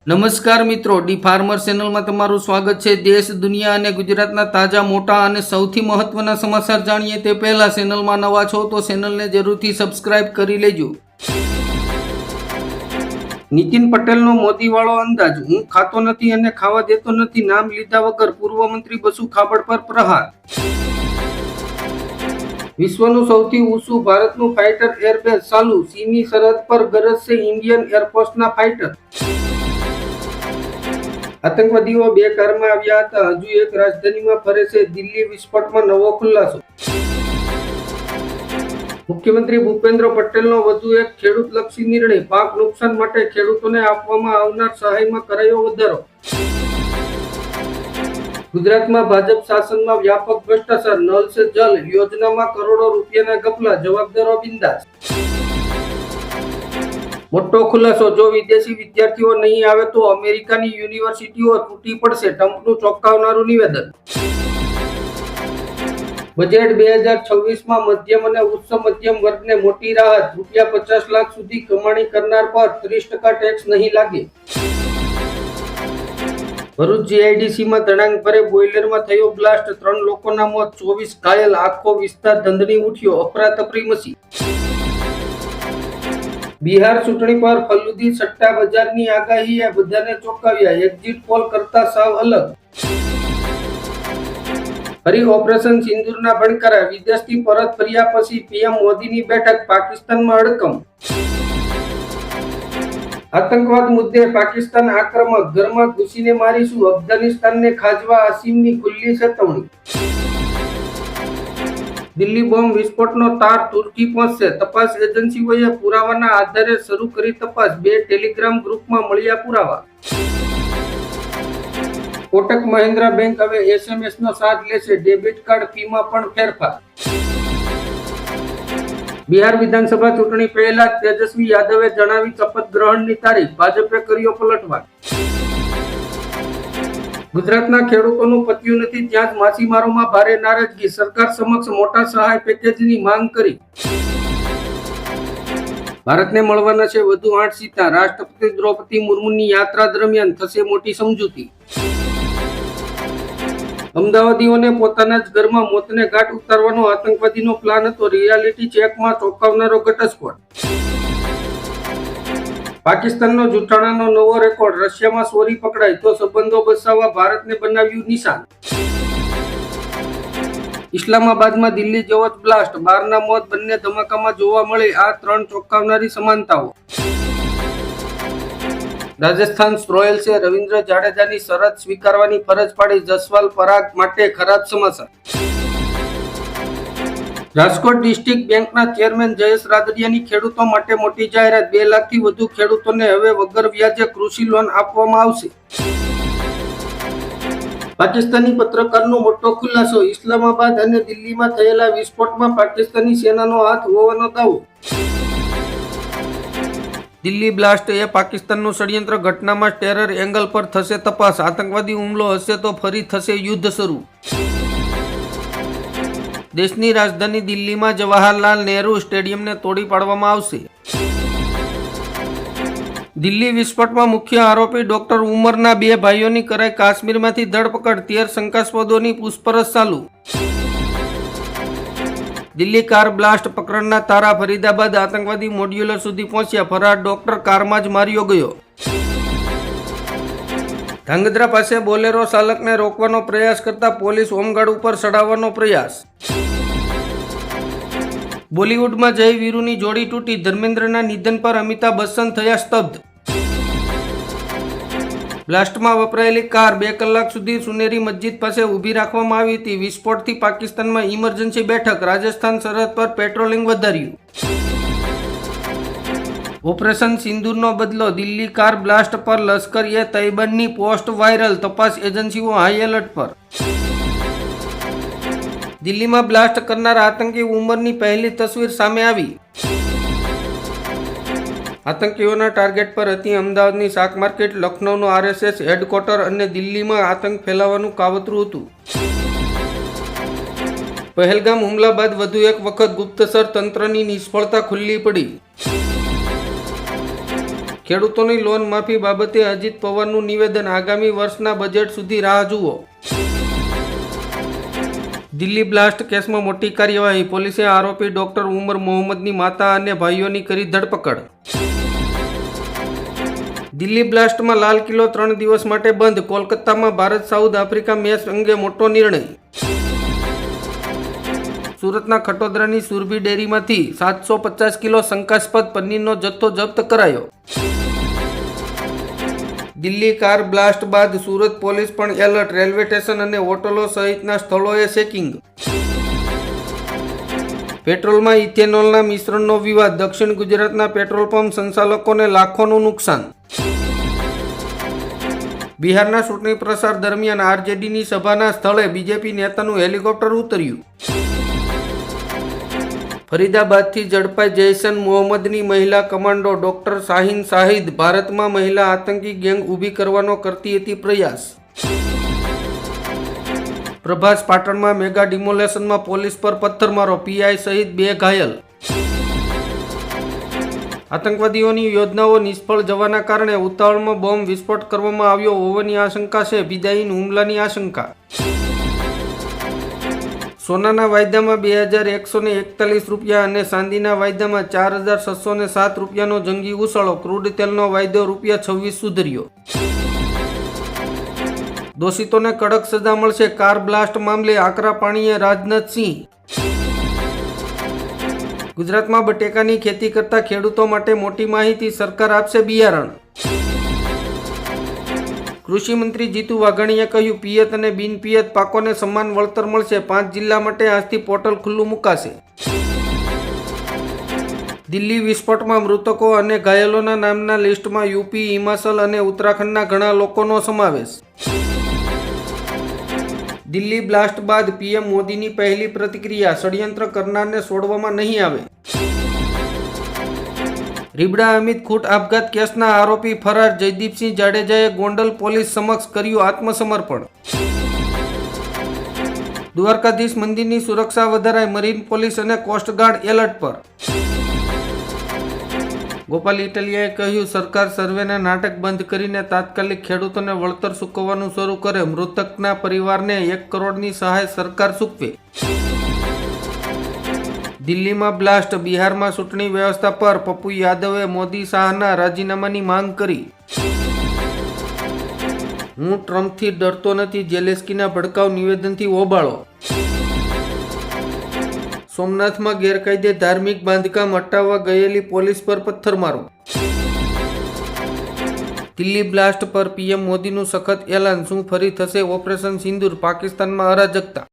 નમસ્કાર મિત્રો, D farmer ચેનલમાં તમારું સ્વાગત છે। દેશ, દુનિયા અને ગુજરાતના તાજા, મોટા અને સૌથી મહત્વના સમાચાર જાણીએ તે પહેલા ચેનલમાં નવા છો તો ચેનલને જરૂરથી સબસ્ક્રાઇબ કરી લેજો। નીતિન પટેલનો મોદીવાળો અંદાજ, હું ખાતો નથી અને ખાવા દેતો નથી, નામ લીધા વગર પૂર્વ મંત્રી બસુ ખાબડ પર પ્રહાર। વિશ્વનું સૌથી ઊંચું ભારતનું ફાઇટર એરબેઝ ચાલુ, ચીની સરહદ પર ગરજશે ઇન્ડિયન એરફોર્સના ફાઇટર। આતંકવાદીઓ બે કારમાં આવ્યા હતા, હજુ એક રાજધાનીમાં ફરે છે। દિલ્હી વિસ્ફોટમાં નવો ખુલાસો। મુખ્યમંત્રી ભૂપેન્દ્ર પટેલનો વધુ એક ખેડૂતલક્ષી નિર્ણય, પાક નુકસાન માટે ખેડૂતોને આપવામાં આવનાર સહાયમાં કરાયો વધારો। ગુજરાતમાં ભાજપ શાસનમાં વ્યાપક ભ્રષ્ટાચાર, નલ સે જલ યોજનામાં કરોડો રૂપિયાના ગફલા, જવાબદારો બિંદાસ। મોટો ખુલાસો, જો વિદેશી વિદ્યાર્થીઓ નહીં આવે તો અમેરિકાની યુનિવર્સિટીઓ તૂટી પડશે, ટ્રમ્પનું ચોંકાવનારું નિવેદન। બજેટ 2026માં મધ્યમ અને ઉચ્ચ મધ્યમ વર્ગને મોટી રાહત, ₹50 લાખ સુધી કમાણી કરનાર પર 30% ટેક્સ નહીં લાગે। ભરૂચ જીઆઈડીસીમાં ધડાંગભરે બોઇલરમાં થયો બ્લાસ્ટ, 3 લોકોના મોત, 24 ઘાયલ, આખો વિસ્તાર ધંધણી ઉઠ્યો, અફરાતફરી મચી। બિહાર ચૂંટણી પર ફલુદી સટ્ટા બજારની આગાહીએ બધાને ચોંકાવ્યા, એક્ઝિટ પોલ કરતા સાવ અલગ। ફરી ઓપરેશન સિંદૂરના ભણકારા, વિદેશથી પરત ફર્યા પછી પીએમ મોદીની બેઠક, પાકિસ્તાનમાં અડકમ। આતંકવાદ મુદ્દે પાકિસ્તાન આક્રમક, ઘરમાં ઘૂસીને મારીશું, અફઘાનિસ્તાનને ખાજવા આસિમની ખુલ્લી ચેતવણી। દિલ્હી બોમ્બ વિસ્ફોટનો તાર તુર્કી પહોંચશે, તપાસ એજન્સીઓએ પુરાવાના આધારે શરૂ કરી તપાસ, 2 ટેલિગ્રામ ગ્રુપમાં મળ્યા પુરાવા। કોટક મહિન્દ્રા બેંક હવે એસએમએસનો સાથ લેશે, ડેબિટ કાર્ડ ફીમાં પણ ફેરફાર। બિહાર વિધાનસભા ચૂંટણી પહેલા તેજસ્વી યાદવે જણાવી શપથ ગ્રહણની તારીખ, ભાજપે કર્યો પલટવાર। ગુજરાતના ખેડૂતોનું પત્યું નથી ત્યાં જ માછીમારોમાં ભારે નારાજગી, સરકાર સમક્ષ મોટા સહાય પેકેજની માંગ કરી। ભારતને મળવાના છે વધુ 8 સીટા, રાષ્ટ્રપતિ દ્રૌપદી મુર્મુની યાત્રા દરમિયાન થશે મોટી સમજૂતી। અમદાવાદીઓને પોતાના જ ઘરમાં મોતને ઘાટ ઉતારવાનો આતંકવાદીનો પ્લાન હતો, રિયાલિટી ચેકમાં ચોંકાવનારો ઘટસ્ફોટ। પાકિસ્તાનનો જૂઠાણાનો નવો રેકોર્ડ, રશિયામાં ચોરી પકડાય તો સંબંધો બચાવવા ભારતને બનાવ્યું નિશાન। ઇસ્લામાબાદમાં દિલ્હી જેવો જ બ્લાસ્ટ, 12ના મોત, બંને ધમાકામાં જોવા મળે આ 3 ચોંકાવનારી સમાનતાઓ। રાજસ્થાન રોયલ્સે રવિન્દ્ર જાડેજાની શરત સ્વીકારવાની ફરજ પાડી, જસવાલ પરાગ માટે ખરાબ સમાચાર। રાજકોટ ડિસ્ટ્રિક્ટ બેંકના ચેરમેન જયેશ રાદડિયાની ખેડૂતો માટે મોટી જાહેરાત, 2 લાખથી વધુ ખેડૂતોને હવે વગર વ્યાજે કૃષિ લોન આપવામાં આવશે। પાકિસ્તાની પત્રકારનો મોટો ખુલાસો, ઇસ્લામાબાદ અને દિલ્હીમાં થયેલા વિસ્ફોટમાં પાકિસ્તાની સેનાનો હાથ હોવાનો દાવો। દિલ્હી બ્લાસ્ટ એ પાકિસ્તાનનું ષડયંત્ર, ઘટનામાં ટેરર એંગલ પર થશે તપાસ, આતંકવાદી હુમલો હશે તો ફરી થશે યુદ્ધ શરૂ। દેશની રાજધાની દિલ્હીમાં જવાહરલાલ નહેરુ સ્ટેડિયમને તોડી પાડવામાં આવશે। દિલ્હી વિસ્ફોટમાં મુખ્ય આરોપી ડોક્ટર ઉમરના 2 ભાઈઓની કરાઈ કાશ્મીરમાંથી ધરપકડ, 13 શંકાસ્પદોની પૂછપરછ ચાલુ। દિલ્હી કાર બ્લાસ્ટ પ્રકરણના તારા, ફરીદાબાદ આતંકવાદી મોડ્યુલર સુધી પહોંચ્યા, ફરાર ડોક્ટર કારમાં જ માર્યો ગયો। ધાંગધ્રા પાસે બોલેરો ચાલકને રોકવાનો પ્રયાસ કરતા પોલીસ હોમગાર્ડ ઉપર ચડાવવાનો પ્રયાસ। બોલિવૂડમાં જય વીરુની જોડી તૂટી, ધર્મેન્દ્રના નિધન પર અમિતાભ બચ્ચન થયા સ્તબ્ધ। બ્લાસ્ટમાં વપરાયેલી કાર 2 કલાક સુધી સુનેરી મસ્જિદ પાસે ઊભી રાખવામાં આવી હતી। વિસ્ફોટથી પાકિસ્તાનમાં ઇમરજન્સી બેઠક, રાજસ્થાન સરહદ પર પેટ્રોલિંગ વધાર્યું। ઓપરેશન સિંદૂરનો બદલો, દિલ્હી કાર બ્લાસ્ટ પર લશ્કર-એ તૈયબાની પોસ્ટ વાયરલ, તપાસ એજન્સીઓ હાઈ એલર્ટ પર। દિલ્હીમાં બ્લાસ્ટ કરનાર આતંકી ઉમરની પહેલી તસવીર સામે આવી। આતંકીઓના ટાર્ગેટ પર હતી અમદાવાદની શાક માર્કેટ, લખનૌનો આરએસએસ હેડક્વાર્ટર અને દિલ્હીમાં આતંક ફેલાવવાનું કાવતરું હતું। પહેલગામ હુમલા બાદ વધુ એક વખત ગુપ્તચર તંત્રની નિષ્ફળતા ખુલ્લી પડી। ખેડૂતોની લોન માફી બાબતે અજીત પવારનું નિવેદન, આગામી વર્ષના બજેટ સુધી રાહ જુઓ. દિલ્હી બ્લાસ્ટ કેસમાં મોટી કાર્યવાહી, પોલીસે આરોપી ડોક્ટર ઉમર મોહમ્મદની માતા અને ભાઈઓની કરી ધરપકડ. દિલ્હી બ્લાસ્ટમાં લાલ કિલ્લો 3 દિવસ માટે બંધ, કોલકાતામાં ભારત સાઉથ આફ્રિકા મેચ અંગે મોટો નિર્ણય. સુરતના ખટોદરાની સુરભી ડેરીમાંથી 750 કિલો શંકાસ્પદ પનીરનો જથ્થો જપ્ત કરાયો. દિલ્હી કાર બ્લાસ્ટ બાદ સુરત પોલીસ પણ એલર્ટ, રેલવે સ્ટેશન અને હોટલો સહિતના સ્થળોએ ચેકિંગ. પેટ્રોલમાં ઇથેનોલના મિશ્રણનો વિવાદ, દક્ષિણ ગુજરાતના પેટ્રોલ પંપ સંચાલકોને લાખોનું નુકસાન. બિહારના ચૂંટણી પ્રચાર દરમિયાન આરજેડીની સભાના સ્થળે બીજેપી નેતાનું હેલિકોપ્ટર ઉતર્યું. ફરીદાબાદથી ઝડપાઈ જૈશન મોહમ્મદની મહિલા કમાન્ડો ડોક્ટર શાહીન શાહિદ, ભારતમાં મહિલા આતંકી ગેંગ ઊભી કરવાનો કરતી હતી પ્રયાસ. પ્રભાસ પાટણમાં મેગા ડિમોલેશનમાં પોલીસ પર પથ્થરમારો, પીઆઈ સહિત 2 ઘાયલ. આતંકવાદીઓની યોજનાઓ નિષ્ફળ જવાના કારણે ઉતાવળમાં બોમ્બ વિસ્ફોટ કરવામાં આવ્યો હોવાની આશંકા છે, ફિદાયીન હુમલાની આશંકા. સોનાના વાયદામાં 2141 રૂપિયા અને ચાંદીના વાયદામાં 4607 રૂપિયાનો જંગી ઉછાળો, ક્રૂડ તેલનો વાયદો ₹26 સુધર્યો. દોષિતોને કડક સજા મળશે, કાર બ્લાસ્ટ મામલે આકરા પાણીએ રાજનાથસિંહ. ગુજરાતમાં બટેકાની ખેતી કરતા ખેડૂતો માટે મોટી માહિતી, સરકાર આપશે બિયારણ. કૃષિ મંત્રી જીતુ વાઘાણીએ કહ્યું, પિયત અને બિનપિયત પાકોને સમાન વળતર મળશે. 5 જિલ્લા માટે આજથી પોર્ટલ ખુલ્લું મુકાશે. દિલ્હી વિસ્ફોટમાં મૃતકો અને ઘાયલોના નામના લિસ્ટમાં યુપી, હિમાચલ અને ઉત્તરાખંડના ઘણા લોકોનો સમાવેશ. દિલ્હી બ્લાસ્ટ બાદ પીએમ મોદીની પહેલી પ્રતિક્રિયા, ષડયંત્ર કરનારને છોડવામાં નહીં આવે. રીબડા અમિત ખૂટ આપઘાત કેસના આરોપી ફરાર, જયદીપસિંહ જાડેજાએ ગોંડલ પોલીસ સમક્ષ કર્યું આત્મસમર્પણ. દ્વારકાધીશ મંદિરની સુરક્ષા વધારાઈ, મરીન પોલીસ અને કોસ્ટગાર્ડ એલર્ટ પર. ગોપાલ ઇટાલિયાએ કહ્યું, સરકાર સર્વેના નાટક બંધ કરીને તાત્કાલિક ખેડૂતોને વળતર ચૂકવવાનું શરૂ કરે. મૃતકના પરિવારને 1 કરોડની સહાય સરકાર ચૂકવે. દિલ્હીમાં બ્લાસ્ટ, બિહારમાં ચૂંટણી વ્યવસ્થા પર પપ્પુ યાદવે મોદી શાહના રાજીનામાની માંગ કરી. હું ટ્રમ્પથી ડરતો નથી, ઝેલેન્સ્કીના ભડકાઉ નિવેદનથી હોબાળો. સોમનાથમાં ગેરકાયદે ધાર્મિક બાંધકામ હટાવવા ગયેલી પોલીસ પર પથ્થરમારો. દિલ્હી બ્લાસ્ટ પર પીએમ મોદીનું સખત એલાન, શું ફરી થશે ઓપરેશન સિંદૂર? પાકિસ્તાનમાં અરાજકતા.